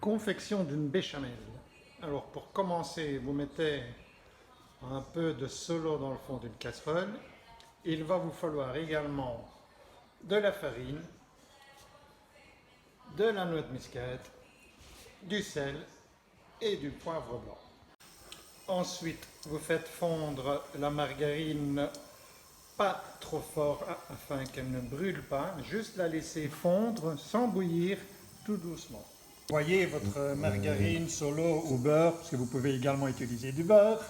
Confection d'une béchamel. Alors pour commencer, vous mettez un peu de solo dans le fond d'une casserole. Il va vous falloir également de la farine, de la noix de muscade, du sel et du poivre blanc. Ensuite, vous faites fondre la margarine pas trop fort afin qu'elle ne brûle pas, juste la laisser fondre sans bouillir, tout doucement. Voyez votre margarine solo ou beurre, parce que vous pouvez également utiliser du beurre,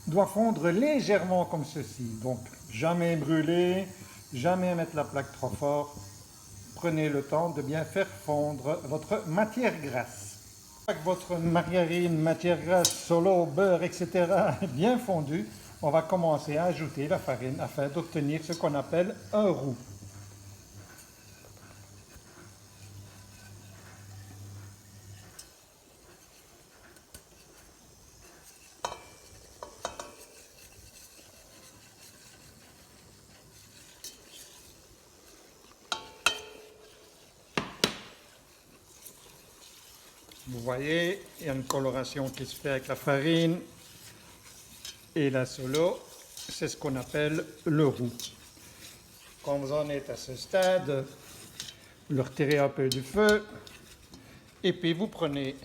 doit fondre légèrement comme ceci. Donc jamais brûler, jamais mettre la plaque trop fort. Prenez le temps de bien faire fondre votre matière grasse. Avec votre margarine, matière grasse, solo, beurre, etc. est bien fondue, on va commencer à ajouter la farine afin d'obtenir ce qu'on appelle un roux. Vous voyez, il y a une coloration qui se fait avec la farine et la solo. C'est ce qu'on appelle le roux. Quand vous en êtes à ce stade, vous le retirez un peu du feu et puis vous prenez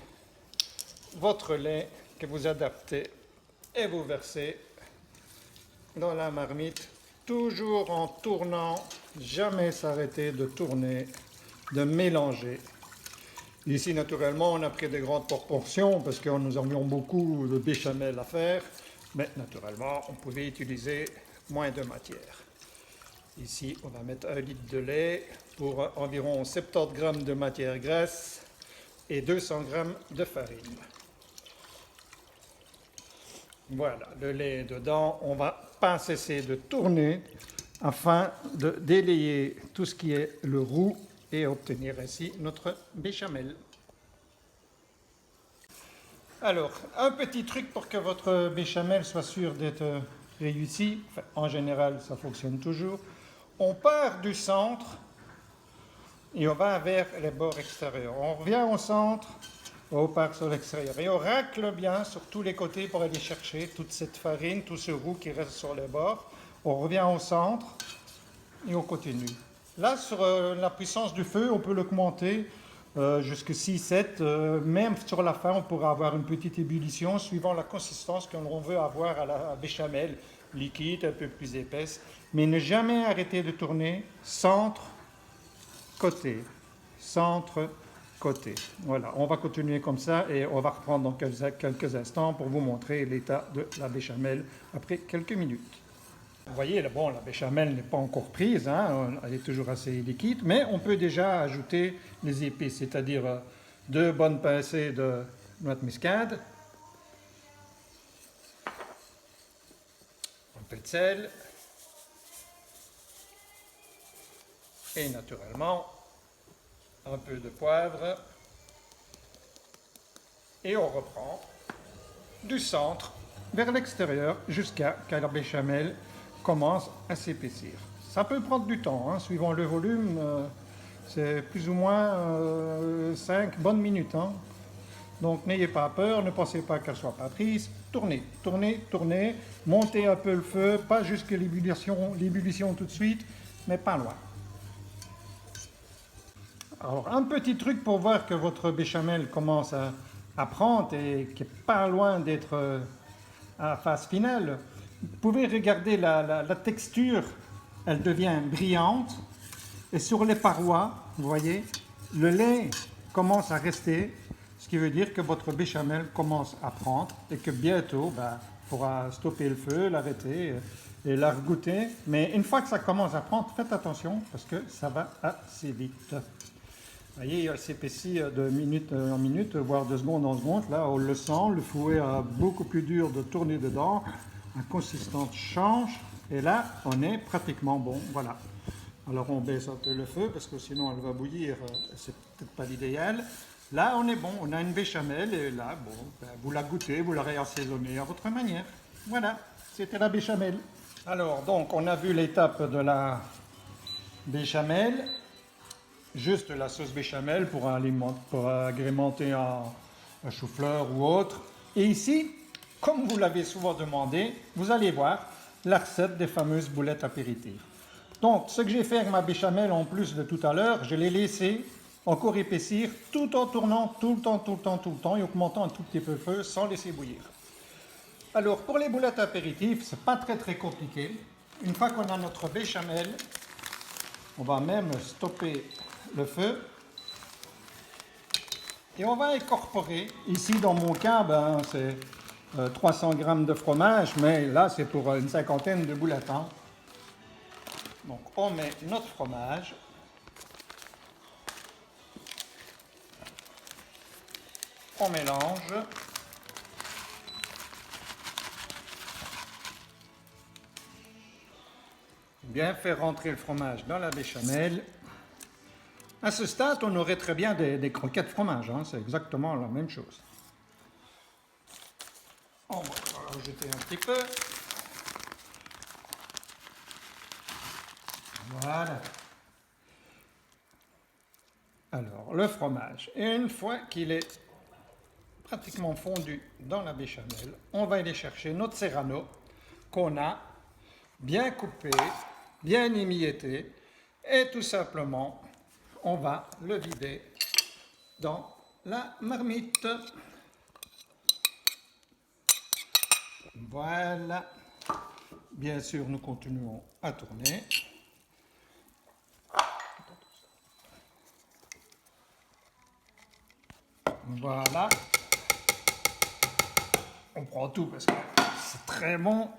votre lait que vous adaptez et vous versez dans la marmite, toujours en tournant, jamais s'arrêter de tourner, de mélanger. Ici, naturellement, on a pris des grandes proportions parce que nous avions beaucoup de béchamel à faire, mais naturellement, on pouvait utiliser moins de matière. Ici, on va mettre 1 litre de lait pour environ 70 g de matière grasse et 200 g de farine. Voilà, le lait est dedans. On ne va pas cesser de tourner afin de délayer tout ce qui est le roux et obtenir ainsi notre béchamel. Alors, un petit truc pour que votre béchamel soit sûr d'être réussi, enfin, en général ça fonctionne toujours, on part du centre et on va vers les bords extérieurs. On revient au centre, on part sur l'extérieur et on racle bien sur tous les côtés pour aller chercher toute cette farine, tout ce roux qui reste sur les bords. On revient au centre et on continue. Là, sur la puissance du feu, on peut l'augmenter jusqu'à 6-7. Même sur la fin, on pourra avoir une petite ébullition suivant la consistance que l'on veut avoir à la béchamel, liquide, un peu plus épaisse. Mais ne jamais arrêter de tourner centre-côté, centre-côté. Voilà, on va continuer comme ça et on va reprendre dans quelques instants pour vous montrer l'état de la béchamel après quelques minutes. Vous voyez, bon, la béchamel n'est pas encore prise, hein, elle est toujours assez liquide, mais on peut déjà ajouter les épices, c'est-à-dire 2 bonnes pincées de noix de muscade, un peu de sel, et naturellement un peu de poivre, et on reprend du centre vers l'extérieur jusqu'à ce que la béchamel commence à s'épaissir. Ça peut prendre du temps, hein, suivant le volume, c'est plus ou moins 5 bonnes minutes. Hein. Donc n'ayez pas peur, ne pensez pas qu'elle ne soit pas prise, tournez, tournez, tournez, montez un peu le feu, pas jusqu'à l'ébullition tout de suite, mais pas loin. Alors un petit truc pour voir que votre béchamel commence à prendre et qui n'est pas loin d'être à phase finale, vous pouvez regarder la texture, elle devient brillante et sur les parois, vous voyez, le lait commence à rester, ce qui veut dire que votre béchamel commence à prendre et que bientôt, il pourra stopper le feu, l'arrêter et la regoûter. Mais une fois que ça commence à prendre, faites attention parce que ça va assez vite. Vous voyez, il s'épaissit de minute en minute, voire de seconde en seconde. Là, on le sent, le fouet est beaucoup plus dur de tourner dedans. La consistance change. Et là, on est pratiquement bon. Voilà. Alors, on baisse un peu le feu parce que sinon, elle va bouillir. C'est peut-être pas l'idéal. Là, on est bon. On a une béchamel. Et là, bon, vous la goûtez, vous la réassaisonnez à votre manière. Voilà. C'était la béchamel. Alors, donc, on a vu l'étape de la béchamel. juste la sauce béchamel pour agrémenter un chou-fleur ou autre. Et ici, comme vous l'avez souvent demandé, vous allez voir la recette des fameuses boulettes apéritives. Donc, ce que j'ai fait avec ma béchamel en plus de tout à l'heure, je l'ai laissé encore épaissir tout en tournant tout le temps et augmentant un tout petit peu le feu sans laisser bouillir. Alors, pour les boulettes apéritives, c'est pas très compliqué. Une fois qu'on a notre béchamel, on va même stopper le feu et on va incorporer, ici dans mon cas, c'est 300 g de fromage, mais là c'est pour une cinquantaine de boulettes. Hein. Donc on met notre fromage, on mélange, bien faire rentrer le fromage dans la béchamel. À ce stade, on aurait très bien des croquettes fromage, hein, c'est exactement la même chose. On va rajouter un petit peu. Voilà. Alors, le fromage. Et une fois qu'il est pratiquement fondu dans la béchamel, on va aller chercher notre serrano qu'on a bien coupé, bien émietté, et tout simplement, on va le vider dans la marmite. Voilà. Bien sûr, nous continuons à tourner. Voilà. On prend tout parce que c'est très bon.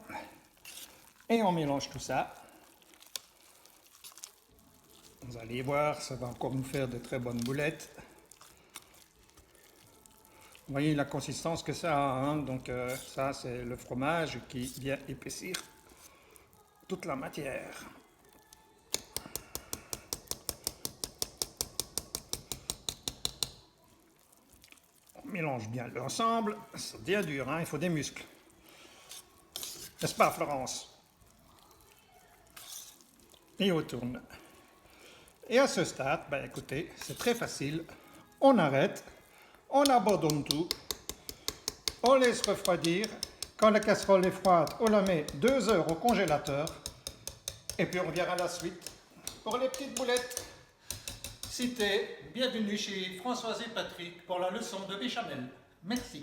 Et on mélange tout ça. Vous allez voir, ça va encore nous faire de très bonnes boulettes. Vous voyez la consistance que ça a, hein? Donc ça c'est le fromage qui vient épaissir toute la matière. On mélange bien l'ensemble, c'est bien dur, hein? Il faut des muscles. N'est-ce pas Florence? Et on tourne. Et à ce stade, écoutez, c'est très facile. On arrête, on abandonne tout, on laisse refroidir. Quand la casserole est froide, on la met 2 heures au congélateur. Et puis on revient à la suite pour les petites boulettes. Cité, bienvenue chez Françoise et Patrick pour la leçon de béchamel. Merci.